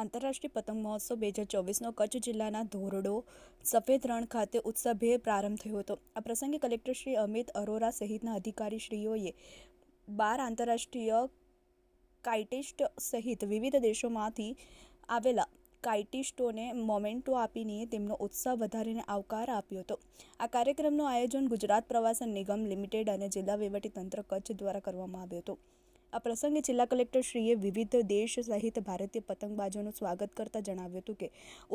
આંતરરાષ્ટ્રીય પતંગ મહોત્સવ 2024નો કચ્છ જિલ્લાના ધોરડો સફેદ રણ ખાતે ઉત્સવભેર પ્રારંભ થયો હતો. આ પ્રસંગે કલેક્ટર શ્રી અમિત અરોરા સહિતના અધિકારીશ્રીઓએ 12 આંતરરાષ્ટ્રીય કાઇટિસ્ટ સહિત વિવિધ દેશોમાંથી આવેલા કાઇટિસ્ટોને મોમેન્ટો આપીને તેમનો ઉત્સાહ વધારીને આવકાર આપ્યો હતો. આ કાર્યક્રમનું આયોજન ગુજરાત પ્રવાસન નિગમ લિમિટેડ અને જિલ્લા વહીવટીતંત્ર કચ્છ દ્વારા કરવામાં આવ્યું હતું. આ પ્રસંગે જિલ્લા કલેક્ટરશ્રીએ વિવિધ દેશ સહિત ભારતીય પતંગબાજોનું સ્વાગત કરતા જણાવ્યું હતું કે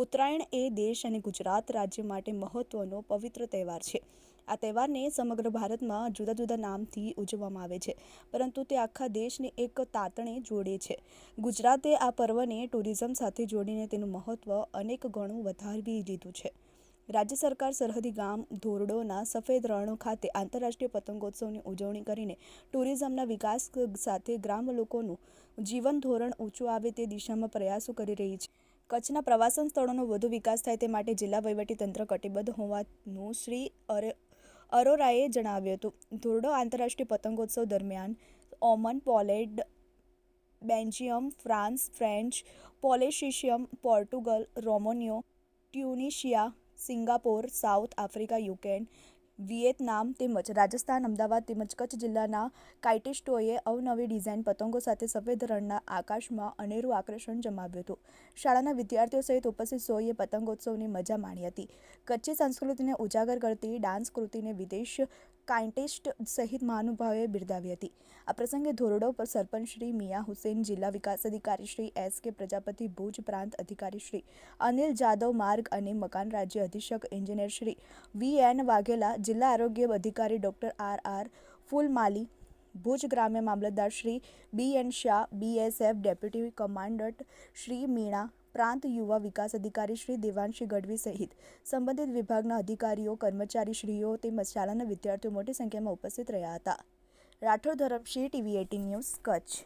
ઉત્તરાયણ એ દેશ અને ગુજરાત રાજ્ય માટે મહત્વનો પવિત્ર તહેવાર છે. આ તહેવારને સમગ્ર ભારતમાં જુદા જુદા નામથી ઉજવવામાં આવે છે, પરંતુ તે આખા દેશને એક તાતણે જોડે છે. ગુજરાતે આ પર્વને ટુરિઝમ સાથે જોડીને તેનું મહત્વ અનેક ગણું વધારી દીધું છે. રાજ્ય સરકાર સરહદી ગામ ધોરડોના સફેદ રણ ખાતે આંતરરાષ્ટ્રીય પતંગોત્સવની ઉજવણી કરીને ટુરિઝમના વિકાસ સાથે ગ્રામ લોકોનું જીવન ધોરણ ઊંચું આવે તે દિશામાં પ્રયાસો કરી રહી છે. કચ્છના પ્રવાસન સ્થળોનો વધુ વિકાસ થાય તે માટે જિલ્લા વહીવટીતંત્ર કટિબદ્ધ હોવાનું શ્રી અરોરાએ જણાવ્યું હતું. ધોરડો આંતરરાષ્ટ્રીય પતંગોત્સવ દરમિયાન Oman, Poland, Belgium, France, French Polynesia, Portugal, Romania, Tunisia, Singapore, South Africa, Ukraine, Vietnam તેમજ રાજસ્થાન, અમદાવાદ તેમજ કચ્છ જિલ્લાના કાઇટિસ્ટોએ અવનવી ડિઝાઇન પતંગો સાથે સફેદ રણના આકાશમાં અનેરું આકર્ષણ જમાવ્યું હતું. શાળાના વિદ્યાર્થીઓ સહિત ઉપસ્થિત સૌએ પતંગોત્સવની મજા માણી હતી. કચ્છી સંસ્કૃતિને ઉજાગર કરતી ડાન્સ કૃતિને વિદેશ કાઇટિસ્ટ સહિત મહાનુભાવોએ બિરદાવી હતી. આ પ્રસંગે ધોરડો પર સરપંચ શ્રી મિયા હુસેન, જિલ્લા વિકાસ અધિકારી શ્રી S.K. પ્રજાપતિ, ભુજ પ્રાંત અધિકારી શ્રી અનિલ જાદવ, માર્ગ અને મકાન રાજ્ય અધિક્ષક એન્જિનિયર શ્રી V.N. વાઘેલા, જિલ્લા આરોગ્ય અધિકારી ડોક્ટર R.R. ફૂલમાલી, ભુજ ગ્રામ્ય મામલતદાર Shri B.N. Shah, BSF deputy commandant Shri Meena, પ્રાંત યુવા વિકાસ અધિકારી શ્રી દેવાંશી ગઢવી સહિત સંબંધિત વિભાગના અધિકારીઓ, કર્મચારીશ્રીઓ તેમજ શાળાના વિદ્યાર્થીઓ મોટી સંખ્યામાં ઉપસ્થિત રહ્યા હતા. Rathod Dharamsinh, TV18 news, Kutch.